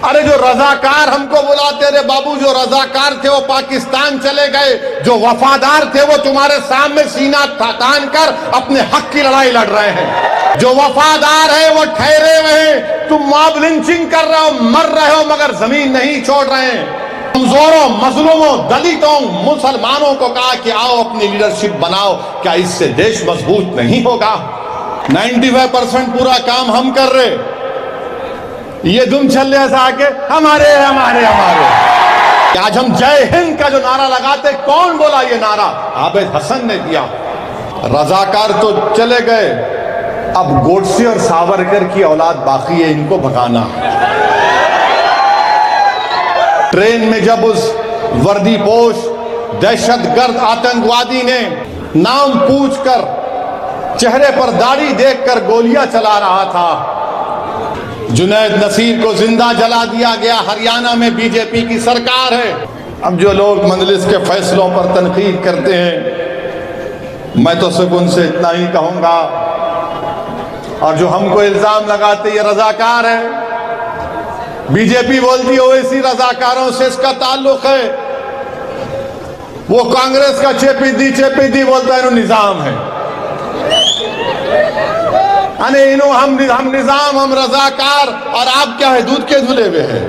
अरे जो रजाकार हमको बुलाते रे बाबू, जो रजाकार थे वो पाकिस्तान चले गए, जो वफादार थे वो तुम्हारे सामने सीना तान कर अपने हक की लड़ाई लड़ रहे हैं। जो वफादार है वो ठहरे हुए हैं, तुम मॉब लिंचिंग कर रहे हो, मर रहे हो, मगर जमीन नहीं छोड़ रहे हैं। कमजोरों, मजलूमों, दलितों, मुसलमानों को कहा कि आओ अपनी लीडरशिप बनाओ, क्या इससे देश मजबूत नहीं होगा? 95% पूरा काम हम कर रहे, ये दुम छल्ले ऐसा आके हमारे हमारे हमारे। आज हम जय हिंद का जो नारा लगाते, कौन बोला ये नारा? आबिद हसन ने दिया। रजाकार तो चले गए, अब गोडसे और सावरकर की औलाद बाकी है, इनको भगाना। ट्रेन में जब उस वर्दीपोश दहशतगर्द आतंकवादी ने नाम पूछकर, चेहरे पर दाढ़ी देखकर गोलियां चला रहा था, जुनैद नसीर को जिंदा जला दिया गया। हरियाणा में बीजेपी की सरकार है। अब जो लोग मजलिस के फैसलों पर तनकीद करते हैं, मैं तो सिर्फ उनसे इतना ही कहूंगा, और जो हमको इल्जाम लगाते ये रजाकार है, बीजेपी बोलती है ओवैसी रजाकारों से इसका ताल्लुक है, वो कांग्रेस का चेपीदी बोलता है निजाम है। अरे इनो हम निजाम, हम रजाकार, और आप क्या है, दूध के धुले हुए हैं।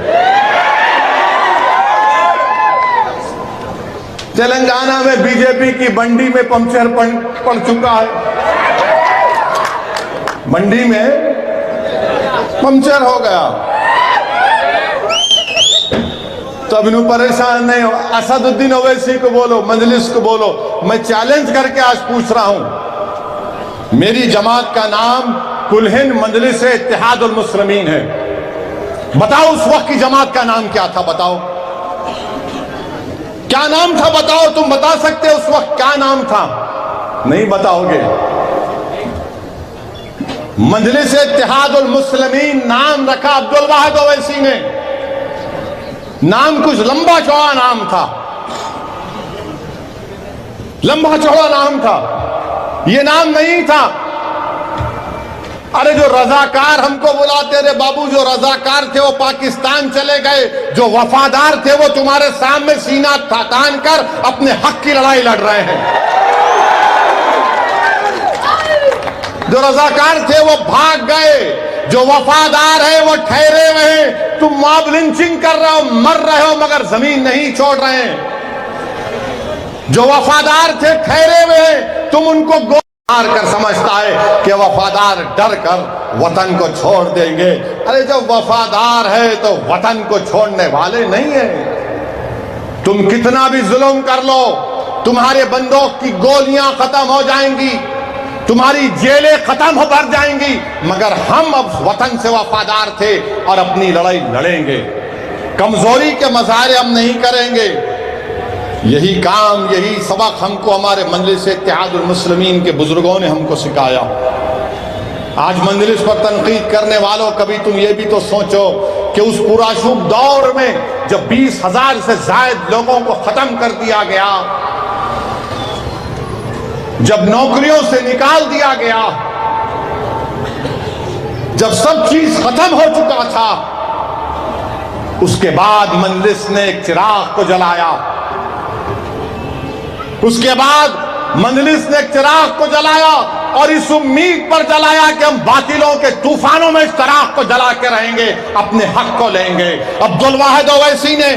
तेलंगाना में बीजेपी की मंडी में पंचर पड़ चुका है, मंडी में पंचर हो गया, तो अब इन्हों परेशान नहीं हो। असदुद्दीन ओवैसी को बोलो, मजलिस को बोलो, मैं चैलेंज करके आज पूछ रहा हूं, मेरी जमात का नाम कुल-हिंद मजलिस इत्तेहादुल मुस्लिमीन है। बताओ उस वक्त की जमात का नाम क्या था? बताओ क्या नाम था? बताओ, तुम बता सकते हो उस वक्त क्या नाम था? नहीं बताओगे। मजलिस इत्तेहादुल मुस्लिमीन नाम रखा अब्दुल वाहिद ओवैसी ने। नाम कुछ लंबा चौड़ा नाम था, लंबा चौड़ा नाम था, ये नाम नहीं था। अरे जो रजाकार हमको बुलाते रे बाबू, जो रजाकार थे वो पाकिस्तान चले गए, जो वफादार थे वो तुम्हारे सामने सीना तान कर अपने हक की लड़ाई लड़ रहे हैं। जो रजाकार थे वो भाग गए, जो वफादार है वो ठहरे हुए हैं। तुम मॉब लिंचिंग कर रहे हो, मर रहे हो, मगर जमीन नहीं छोड़ रहे हैं। जो वफादार थे ठहरे हुए हैं, तुम उनको मार कर समझता है कि वफादार डर कर वतन को छोड़ देंगे। अरे जब वफादार है तो वतन को छोड़ने वाले नहीं है। तुम कितना भी जुल्म कर लो, तुम्हारे बंदूक की गोलियां खत्म हो जाएंगी, तुम्हारी जेलें खत्म हो भर जाएंगी, मगर हम अब वतन से वफादार थे और अपनी लड़ाई लड़ेंगे। कमजोरी के मज़ारे हम नहीं करेंगे। यही काम, यही सबक हमको हमारे मजलिस इत्तेहादुल मुस्लिमीन के बुजुर्गों ने हमको सिखाया। आज मजलिस पर तनकीद करने वालों, कभी तुम ये भी तो सोचो कि उस पुराशुभ दौर में जब 20,000 से ज्यादा लोगों को खत्म कर दिया गया, जब नौकरियों से निकाल दिया गया, जब सब चीज खत्म हो चुका था, उसके बाद मजलिस ने एक चिराग को जलाया। उसके बाद मजलिस ने चिराग को जलाया और इस उम्मीद पर जलाया कि हम बातिलों के तूफानों में इस चिराग को जला के रहेंगे, अपने हक को लेंगे। अब्दुल वाहिद ओवैसी ने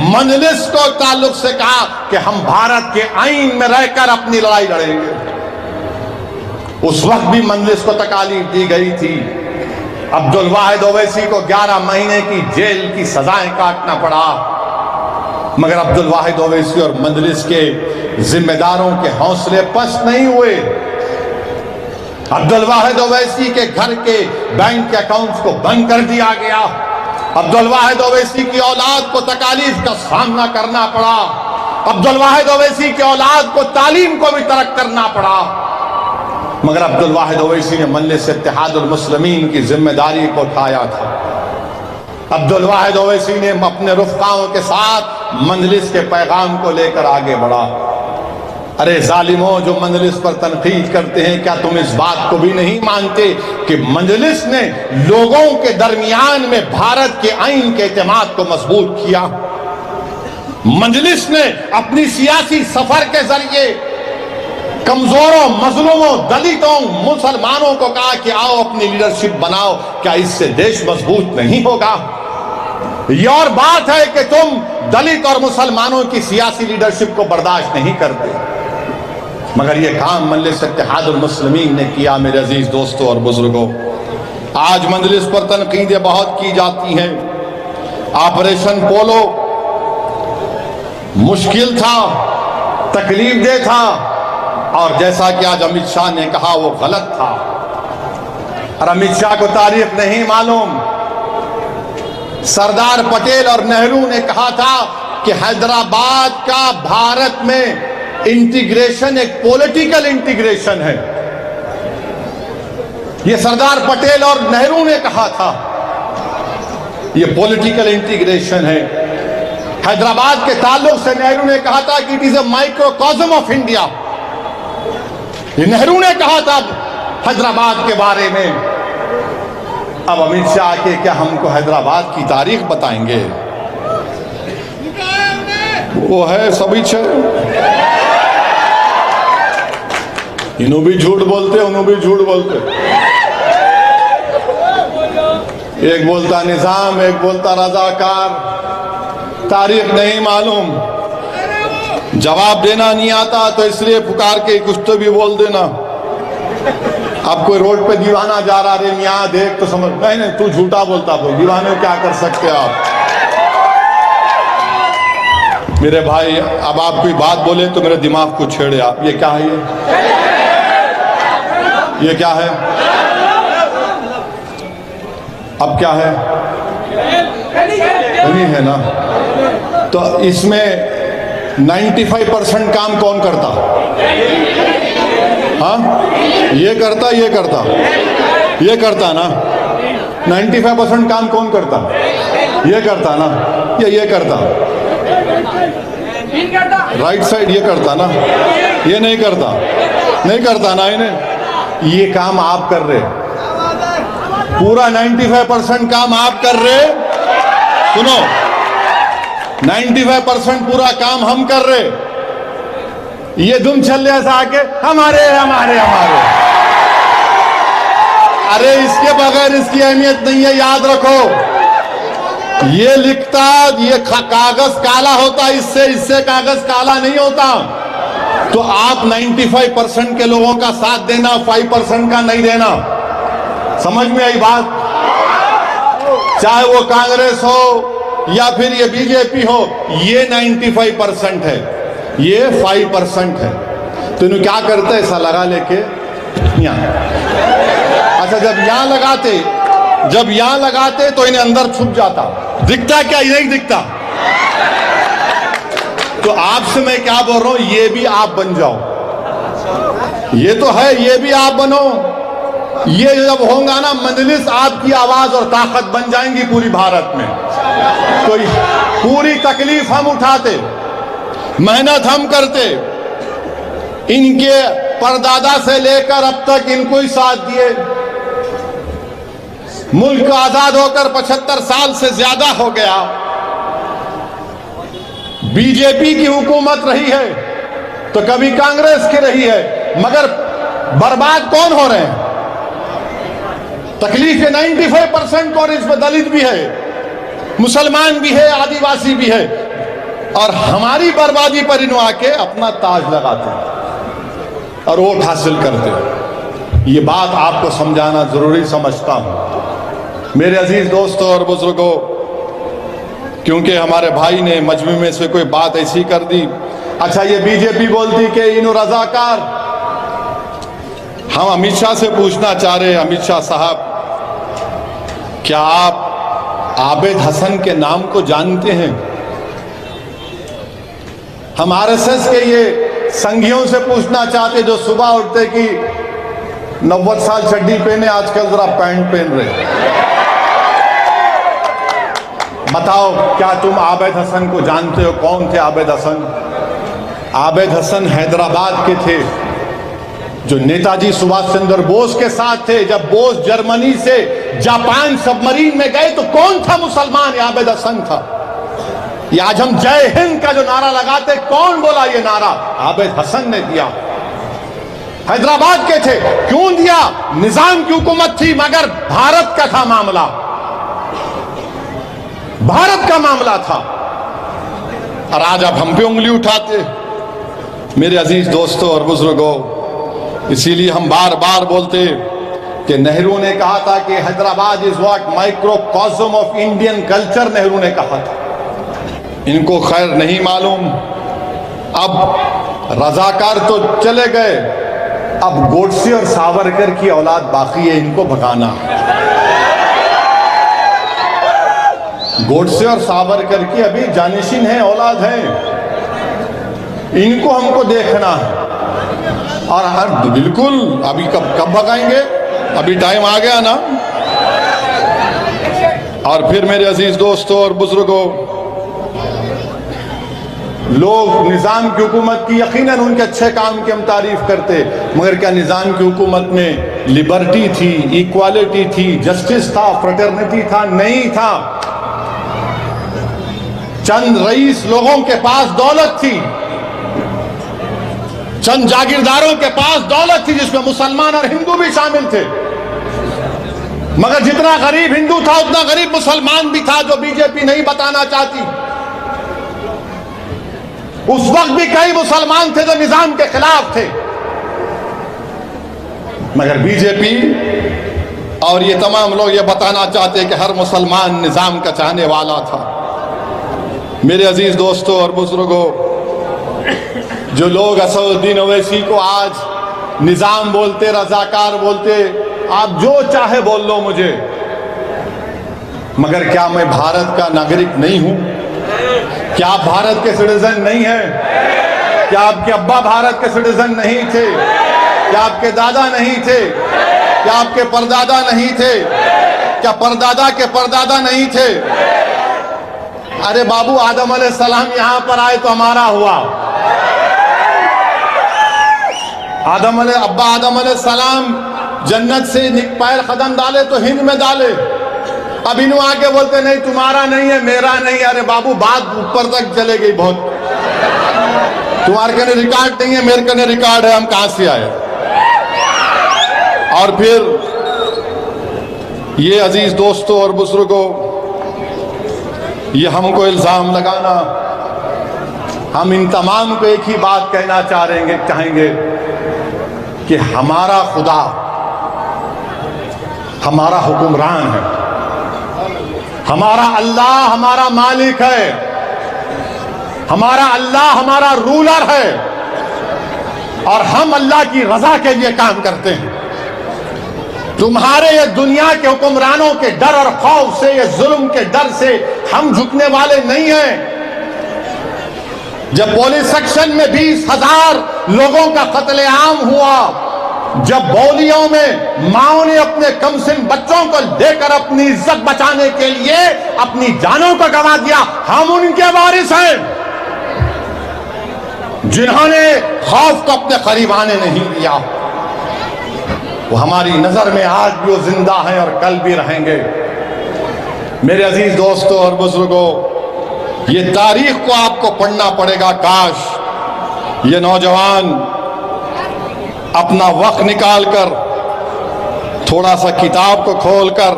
मजलिस को ताल्लुक से कहा कि हम भारत के आईन में रहकर अपनी लड़ाई लड़ेंगे। उस वक्त भी मजलिस को तकालीफ दी गई थी। अब्दुल वाहिद ओवैसी को 11 महीने की जेल की सजाएं काटना पड़ा, मगर अब्दुल वाहिद ओवैसी और मजलिस के जिम्मेदारों के हौसले पस्त नहीं हुए। अब्दुल वाहिद ओवैसी के घर के बैंक के अकाउंट्स को बंद कर दिया गया। अब्दुल वाहिद ओवैसी की औलाद को तकालीफ का सामना करना पड़ा। अब्दुल वाहिद ओवैसी की औलाद को तालीम को भी तर्क करना पड़ा, मगर अब्दुल वाहिद ओवैसी ने मजलिस इत्तेहादुल मुस्लिमीन की जिम्मेदारी को उठाया था। अब्दुल वाहिद ओवैसी ने अपने रुफ़क़ाओं के साथ मजलिस के पैगाम को लेकर आगे बढ़ा। अरे जालिमों जो मजलिस पर तनकीद करते हैं, क्या तुम इस बात को भी नहीं मानते कि मजलिस ने लोगों के दरमियान में भारत के आइन के एतमाद को मजबूत किया? मजलिस ने अपनी सियासी सफर के जरिए कमजोरों, मजलूमों, दलितों, मुसलमानों को कहा कि आओ अपनी लीडरशिप बनाओ। क्या इससे देश मजबूत नहीं होगा? ये और बात है कि तुम दलित और मुसलमानों की सियासी लीडरशिप को बर्दाश्त नहीं करते, मगर ये काम मजलिस इत्तेहादुल मुस्लिमीन ने किया। मेरे अजीज दोस्तों और बुजुर्गों, आज मजलिस पर तनकीदें बहुत की जाती हैं। ऑपरेशन पोलो मुश्किल था, तकलीफ दे था, और जैसा कि आज अमित शाह ने कहा वो गलत था। और अमित शाह को तारीख नहीं मालूम, सरदार पटेल और नेहरू ने कहा था कि हैदराबाद का भारत में इंटीग्रेशन एक पॉलिटिकल इंटीग्रेशन है। यह सरदार पटेल और नेहरू ने कहा था, यह पॉलिटिकल इंटीग्रेशन है। हैदराबाद के ताल्लुक से नेहरू ने कहा था कि it is a microcosm of India. ये नेहरू ने कहा था हैदराबाद के बारे में। अब अमित शाह के क्या हमको हैदराबाद की तारीख बताएंगे? वो है सभी इन्हों भी झूठ बोलते, उन्हों भी झूठ बोलते। एक बोलता निजाम, एक बोलता रजाकार, तारीख नहीं मालूम, जवाब देना नहीं आता, तो इसलिए पुकार के कुछ तो भी बोल देना। अब कोई रोड पे दीवाना जा रहा, रे मियाँ देख तो समझ, नहीं तू झूठा बोलता, तो दीवाने को क्या कर सकते आप? मेरे भाई, अब आप कोई बात बोले तो मेरे दिमाग को छेड़े आप। ये क्या है? ये क्या है? अब क्या है? नहीं है ना? तो इसमें 95% काम कौन करता? हाँ, ये करता, ये करता, ये करता ना। 95% काम कौन करता? ये करता ना, ये करता। राइट साइड ये करता ना, ये नहीं करता, नहीं करता ना। इन्हें ये काम आप कर रहे, पूरा 95% काम आप कर रहे। सुनो, 95% पूरा काम हम कर रहे। ये दुम छल्ले ऐसा आके हमारे हमारे हमारे, अरे इसके बगैर इसकी अहमियत नहीं है, याद रखो। ये लिखता, ये कागज काला होता, इससे कागज काला नहीं होता। तो आप 95% के लोगों का साथ देना, 5% का नहीं देना। समझ में आई बात? चाहे वो कांग्रेस हो या फिर ये बीजेपी हो, ये 95% है, ये 5% है। तो इन्हें क्या करते, ऐसा लगा लेके यहां। अच्छा, जब यहां लगाते तो इन्हें अंदर छुप जाता। दिखता क्या? नहीं दिखता। तो आपसे मैं क्या बोल रहा हूं, ये भी आप बन जाओ। ये तो है, ये भी आप बनो। ये जब होगा ना मजलिस, आपकी आवाज और ताकत बन जाएंगी पूरी भारत में। तो पूरी तकलीफ हम उठाते, मेहनत हम करते, इनके परदादा से लेकर अब तक इनको ही साथ दिए। मुल्क आजाद होकर 75 साल से ज्यादा हो गया। बीजेपी की हुकूमत रही है तो कभी कांग्रेस की रही है, मगर बर्बाद कौन हो रहे हैं? तकलीफ है 95% और इसमें दलित भी है, मुसलमान भी है, आदिवासी भी है। और हमारी बर्बादी पर इन आके अपना ताज लगाते हैं और वोट हासिल करते हैं। ये बात आपको समझाना जरूरी समझता हूं मेरे अजीज दोस्तों और बुजुर्गों, क्योंकि हमारे भाई ने मजमे में से कोई बात ऐसी कर दी। अच्छा, ये बीजेपी बोलती कि इन रजाकार। हम अमित शाह से पूछना चाह रहे हैं, अमित शाह साहब, क्या आप आबिद हसन के नाम को जानते हैं? हम आरएसएस के ये संघियों से पूछना चाहते जो सुबह उठते कि 90 साल चड्डी पहने, आजकल जरा पैंट पहन रहे। बताओ, क्या तुम आबिद हसन को जानते हो? कौन थे आबिद हसन? आबिद हसन हैदराबाद के थे, जो नेताजी सुभाष चंद्र बोस के साथ थे। जब बोस जर्मनी से जापान सबमरीन में गए तो कौन था मुसलमान? आबिद हसन था। ये आज हम जय हिंद का जो नारा लगाते, कौन बोला ये नारा? आबिद हसन ने दिया। हैदराबाद के थे। क्यों दिया? निजाम की हुकूमत थी, मगर भारत का था मामला, भारत का मामला था। और आज आप हम पे उंगली उठाते। मेरे अजीज दोस्तों और बुजुर्गों, इसीलिए हम बार बार बोलते कि नेहरू ने कहा था कि Hyderabad is what microcosm of Indian culture, Nehru ने कहा था। इनको खैर नहीं मालूम। अब रजाकार तो चले गए, अब गोडसे और सावरकर की औलाद बाकी है, इनको भगाना। गोडसे और सावरकर की अभी जानिशीन है, औलाद है, इनको हमको देखना है। और हर बिल्कुल अभी कब भगाएंगे? अभी टाइम आ गया ना। और फिर मेरे अजीज दोस्तों और बुजुर्गों, लोग निजाम की हुकूमत की यकीनन उनके अच्छे काम की हम तारीफ करते, मगर क्या निजाम की हुकूमत में लिबर्टी थी, इक्वालिटी थी, जस्टिस था, फ्रेटर्निटी था? नहीं था। चंद रईस लोगों के पास दौलत थी, चंद जागीरदारों के पास दौलत थी, जिसमें मुसलमान और हिंदू भी शामिल थे। मगर जितना गरीब हिंदू था उतना गरीब मुसलमान भी था, जो बीजेपी नहीं बताना चाहती। उस वक्त भी कई मुसलमान थे जो निजाम के खिलाफ थे, मगर बीजेपी और ये तमाम लोग ये बताना चाहते कि हर मुसलमान निजाम का चाहने वाला था। मेरे अजीज दोस्तों और बुजुर्गों, जो लोग असदुद्दीन ओवैसी को आज निजाम बोलते, रजाकार बोलते, आप जो चाहे बोल लो मुझे, मगर क्या मैं भारत का नागरिक नहीं हूं? क्या आप भारत के सिटीजन नहीं हैं? क्या आपके अब्बा भारत के सिटीजन नहीं थे? क्या आपके दादा नहीं थे? क्या आपके परदादा नहीं थे? क्या परदादा के परदादा नहीं थे? अरे बाबू, आदम अलैहिस्सलाम यहां पर आए तो हमारा हुआ। अब्बा आदम अलैहिस्सलाम जन्नत से पैर कदम डाले तो हिंद में डाले। अब इन आके बोलते नहीं तुम्हारा नहीं है, मेरा नहीं है। अरे बाबू, बात ऊपर तक चले गई बहुत। तुम्हारे कने रिकॉर्ड नहीं है, मेरे कने रिकॉर्ड है, हम कहां से आए? और फिर ये अजीज दोस्तों और बुजुर्गों, ये हमको इल्जाम लगाना, हम इन तमाम को एक ही बात कहना चाहेंगे कि हमारा खुदा हमारा हुक्मरान है, हमारा अल्लाह हमारा मालिक है, हमारा अल्लाह हमारा रूलर है, और हम अल्लाह की रजा के लिए काम करते हैं। तुम्हारे ये दुनिया के हुक्मरानों के डर और खौफ से, ये जुल्म के डर से हम झुकने वाले नहीं हैं। जब पुलिस सेक्शन में 20,000 लोगों का कत्लेआम हुआ, जब बौलियों में माओ ने अपने कमसिन बच्चों को लेकर अपनी इज्जत बचाने के लिए अपनी जानों को गंवा दिया, हम उनके वारिस हैं जिन्होंने खौफ को अपने करीब आने नहीं दिया। वो हमारी नजर में आज भी वो जिंदा हैं और कल भी रहेंगे। मेरे अजीज दोस्तों और बुजुर्गों, ये तारीख को आपको पढ़ना पड़ेगा। काश ये नौजवान अपना वक्त निकालकर थोड़ा सा किताब को खोलकर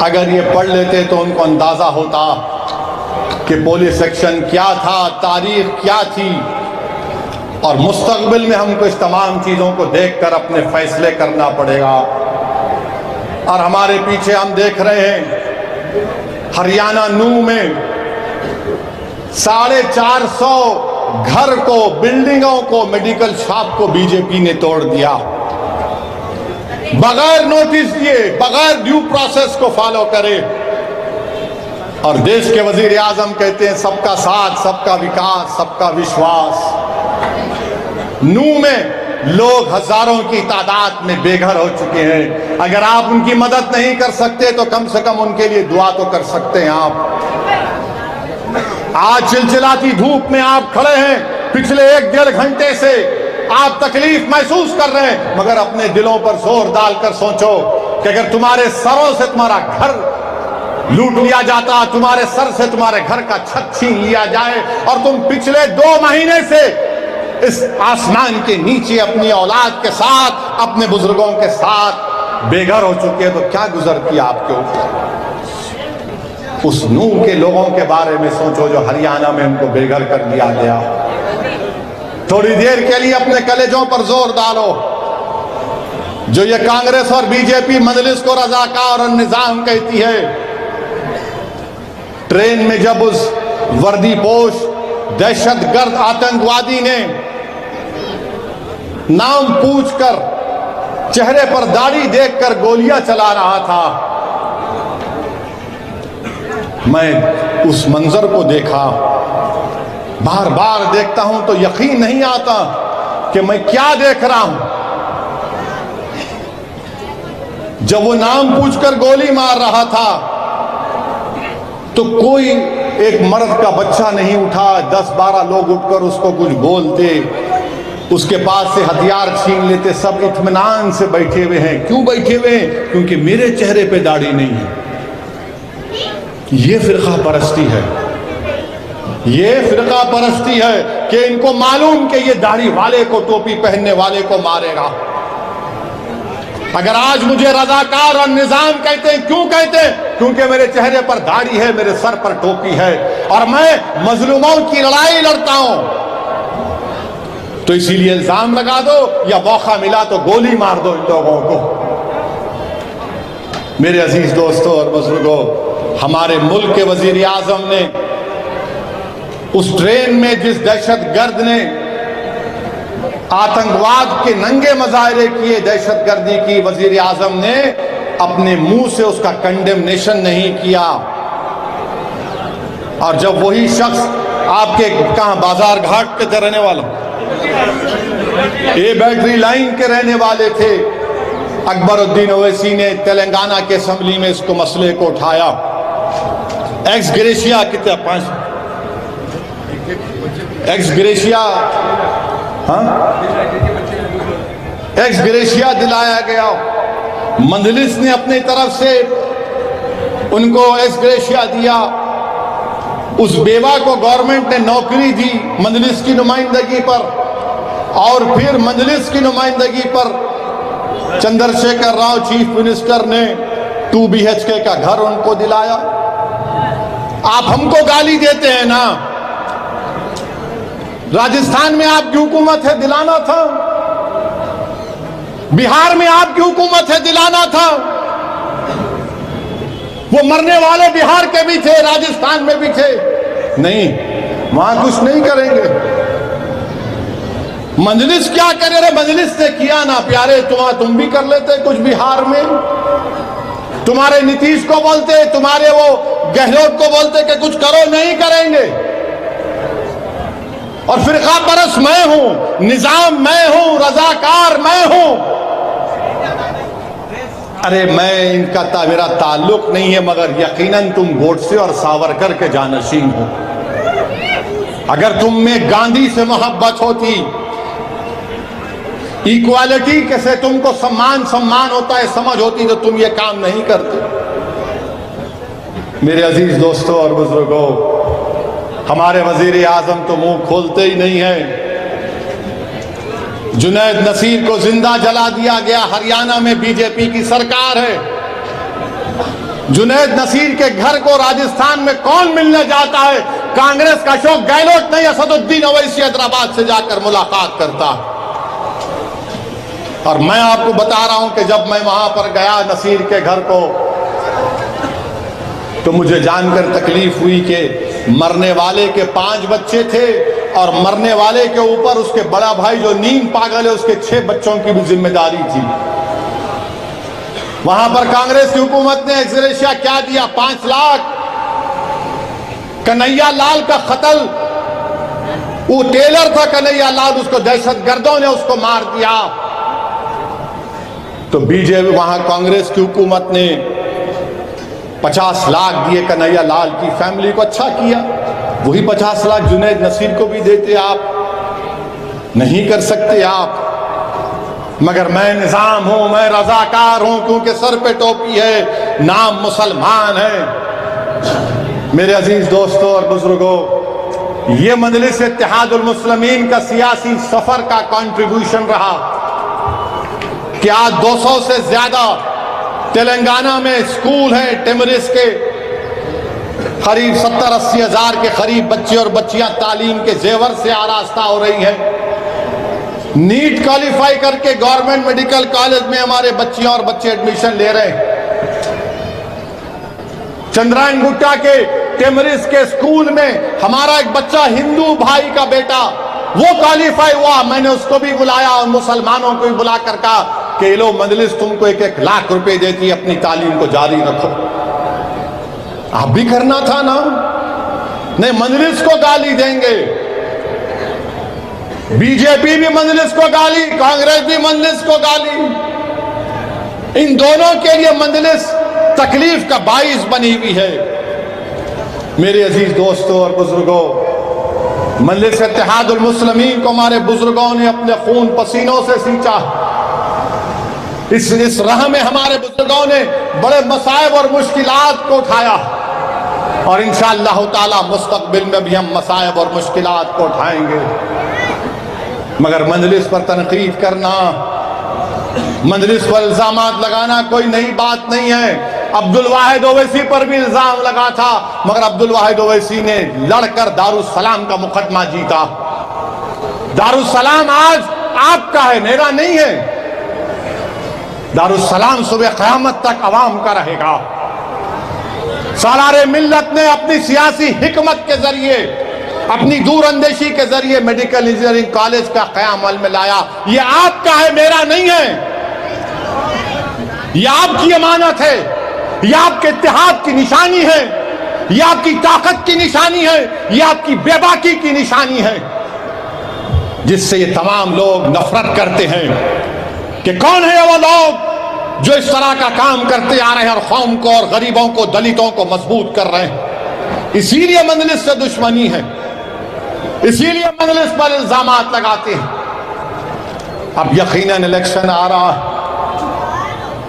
अगर ये पढ़ लेते तो उनको अंदाजा होता कि पुलिस सेक्शन क्या था, तारीख क्या थी, और मुस्तकबिल में हमको इस तमाम चीज़ों को देखकर अपने फैसले करना पड़ेगा। और हमारे पीछे हम देख रहे हैं हरियाणा नूह में 450 घर को, बिल्डिंगों को, मेडिकल शॉप को बीजेपी ने तोड़ दिया, बगैर नोटिस दिए, बगैर ड्यू प्रोसेस को फॉलो करे। और देश के वजीर आजम कहते हैं सबका साथ, सबका विकास, सबका विश्वास। नूह में लोग हजारों की तादाद में बेघर हो चुके हैं। अगर आप उनकी मदद नहीं कर सकते तो कम से कम उनके लिए दुआ तो कर सकते हैं आप। आज चिलचिलाती धूप में आप खड़े हैं, पिछले 1-1.5 घंटे से आप तकलीफ महसूस कर रहे हैं, मगर अपने दिलों पर जोर डालकर सोचो कि अगर तुम्हारे सरों से तुम्हारा घर लूट लिया जाता, तुम्हारे सर से तुम्हारे घर का छत छीन लिया जाए और तुम पिछले 2 महीने से इस आसमान के नीचे अपनी औलाद के साथ, अपने बुजुर्गों के साथ बेघर हो चुके हैं, तो क्या गुजरती आपके ऊपर। उस नूह के लोगों के बारे में सोचो जो हरियाणा में उनको बेघर कर दिया गया। थोड़ी देर के लिए अपने कलेजों पर जोर डालो। जो ये कांग्रेस और बीजेपी मजलिस को रजाकार और निजाम कहती है, ट्रेन में जब उस वर्दीपोश दहशतगर्द आतंकवादी ने नाम पूछकर, चेहरे पर दाढ़ी देखकर गोलियां चला रहा था, मैं उस मंजर को देखा, बार बार देखता हूं तो यकीन नहीं आता कि मैं क्या देख रहा हूं। जब वो नाम पूछकर गोली मार रहा था तो कोई एक मर्द का बच्चा नहीं उठा, 10-12 लोग उठकर उसको कुछ बोलते, उसके पास से हथियार छीन लेते। सब इत्मीनान से बैठे हुए हैं। क्यों बैठे हुए हैं? क्योंकि मेरे चेहरे पे दाढ़ी नहीं है। ये फिरका परस्ती है, ये फिरका परस्ती है कि इनको मालूम कि ये दाढ़ी वाले को, टोपी पहनने वाले को मारेगा। अगर आज मुझे रजाकार और निजाम कहते हैं, क्यों कहते हैं? क्योंकि मेरे चेहरे पर दाढ़ी है, मेरे सर पर टोपी है और मैं मजलूमों की लड़ाई लड़ता हूं। तो इसीलिए इल्जाम लगा दो या मौका मिला तो गोली मार दो इन लोगों को। मेरे अजीज दोस्तों और बुजुर्गों, हमारे मुल्क के वजीर आजम ने उस ट्रेन में जिस दहशतगर्द ने आतंकवाद के नंगे मुजाहरे किए, दहशतगर्दी की, वजीर आजम ने अपने मुंह से उसका कंडेमनेशन नहीं किया। और जब वही शख्स आपके कहां बाजार घाट के रहने वाला, ये बैटरी लाइन के रहने वाले थे, अकबरुद्दीन ओवैसी ने तेलंगाना के असेंबली में इसको मसले को उठाया। एक्स ग्रेशिया कितना 5 एक्स ग्रेशिया, हाँ, एक्स ग्रेशिया दिलाया गया। मंजलिस ने अपनी तरफ से उनको एक्स ग्रेशिया दिया। उस बेवा को गवर्नमेंट ने नौकरी दी मंजलिस की नुमाइंदगी पर, और फिर मंजलिस की नुमाइंदगी पर चंद्रशेखर राव चीफ मिनिस्टर ने 2 BHK का घर उनको दिलाया। आप हमको गाली देते हैं ना, राजस्थान में आपकी हुकूमत है, दिलाना था। बिहार में आपकी हुकूमत है, दिलाना था। वो मरने वाले बिहार के भी थे, राजस्थान में भी थे। नहीं, वहां कुछ नहीं करेंगे। मजलिस क्या करे रे? मजलिस ने किया ना प्यारे, तुम भी कर लेते कुछ बिहार में। तुम्हारे नीतीश को बोलते, तुम्हारे वो गहलोत को बोलते कि कुछ करो, नहीं करेंगे। और फिरका परस्त मैं हूं, निजाम मैं हूं, रजाकार मैं हूं। अरे मैं इनका मेरा ताल्लुक नहीं है, मगर यकीनन तुम गोडसे और सावरकर के जानशीन हो। अगर तुम में गांधी से मोहब्बत होती, इक्वालिटी कैसे तुमको सम्मान होता है समझ होती, तो तुम ये काम नहीं करते। मेरे अजीज दोस्तों और बुजुर्गों, हमारे वजीर आजम तो मुंह खोलते ही नहीं है। जुनैद नसीर को जिंदा जला दिया गया। हरियाणा में बीजेपी की सरकार है। जुनैद नसीर के घर को राजस्थान में कौन मिलने जाता है? कांग्रेस का अशोक गहलोत नहीं, असदुद्दीन ओवैसी हैदराबाद से जाकर मुलाकात करता। और मैं आपको बता रहा हूं कि जब मैं वहां पर गया नसीर के घर को, तो मुझे जानकर तकलीफ हुई कि मरने वाले के 5 बच्चे थे और मरने वाले के ऊपर उसके बड़ा भाई जो नींद पागल है, उसके 6 बच्चों की भी जिम्मेदारी थी। वहां पर कांग्रेस की हुकूमत ने एक्स ग्रेशिया क्या दिया? 5 लाख। कन्हैया लाल का कत्ल, वो टेलर था कन्हैया लाल, उसको दहशतगर्दों ने उसको मार दिया। तो बीजेपी, वहां कांग्रेस की हुकूमत ने 50 लाख दिए कन्हैया लाल की फैमिली को। अच्छा किया। वही 50 लाख जुनैद नसीर को भी देते आप। नहीं कर सकते आप, मगर मैं निजाम हूं, मैं रजाकार हूं, क्योंकि सर पे टोपी है, नाम मुसलमान है। मेरे अजीज दोस्तों और बुजुर्गों, ये मजलिस इत्तेहादुल मुस्लिमीन का सियासी सफर का कंट्रीब्यूशन रहा कि आज 200 से ज्यादा तेलंगाना में स्कूल हैं। टिमरिस के करीब 70-80 हजार के करीब बच्चे और बच्चियां तालीम के जेवर से आरास्ता हो रही हैं। नीट क्वालिफाई करके गवर्नमेंट मेडिकल कॉलेज में हमारे बच्चियां और बच्चे एडमिशन ले रहे हैं। चंद्रायन गुट्टा के टिमरिस के स्कूल में हमारा एक बच्चा, हिंदू भाई का बेटा, वो क्वालिफाई हुआ। मैंने उसको भी बुलाया और मुसलमानों को भी बुला कर कहा कि ये लो मजलिस तुमको 1-1 लाख रुपए देती है, अपनी तालीम को जारी रखो। आप भी करना था ना। नहीं, मजलिस को गाली देंगे, बीजेपी भी मजलिस को गाली, कांग्रेस भी मजलिस को गाली। इन दोनों के लिए मजलिस तकलीफ का बाइस बनी हुई है। मेरे अजीज दोस्तों और बुजुर्गों, मजलिस इत्तेहादुल मुस्लिमीन को हमारे बुजुर्गों ने अपने खून पसीनों से सींचा। इस राह में हमारे बुजुर्गों ने बड़े मसाइब और मुश्किलात को उठाया, और इंशाअल्लाह ताला मुस्तकबिल में भी हम मसाइब और मुश्किलात को उठाएंगे। मगर मजलिस पर तनकीद करना, मजलिस पर इल्जामात लगाना कोई नई बात नहीं है। अब्दुल वाहिद ओवैसी पर भी इल्जाम लगा था, मगर अब्दुल वाहिद ओवैसी ने लड़कर दारुस्सलाम का मुकदमा जीता। दारुस्सलाम आज आपका है, मेरा नहीं है। दारुस्सलाम सुबह क़यामत तक अवाम का रहेगा। सालारे मिल्लत ने अपनी सियासी हिकमत के जरिए, अपनी दूरअंदेशी के जरिए मेडिकल इंजीनियरिंग कॉलेज का क़याम अमल में लाया। ये आपका है, मेरा नहीं है। ये आपकी अमानत है, ये आपके इत्तेहाद की निशानी है, ये आपकी ताकत की निशानी है, ये आपकी बेबाकी की निशानी है, जिससे ये तमाम लोग नफरत करते हैं कि कौन है वो लोग जो इस तरह का काम करते आ रहे हैं और कौम को और गरीबों को, दलितों को मजबूत कर रहे हैं। इसीलिए मजलिस से दुश्मनी है, इसीलिए मजलिस पर इल्जामात लगाते हैं। अब यकीनन इलेक्शन आ रहा है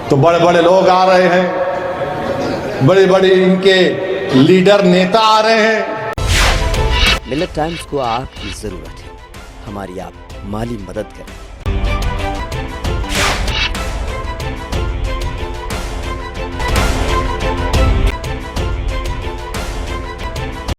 तो बड़े बड़े लोग आ रहे हैं, बड़े बड़े इनके लीडर नेता आ रहे हैं। मिल्लत टाइम्स को आपकी जरूरत है, हमारी आप माली मदद करें।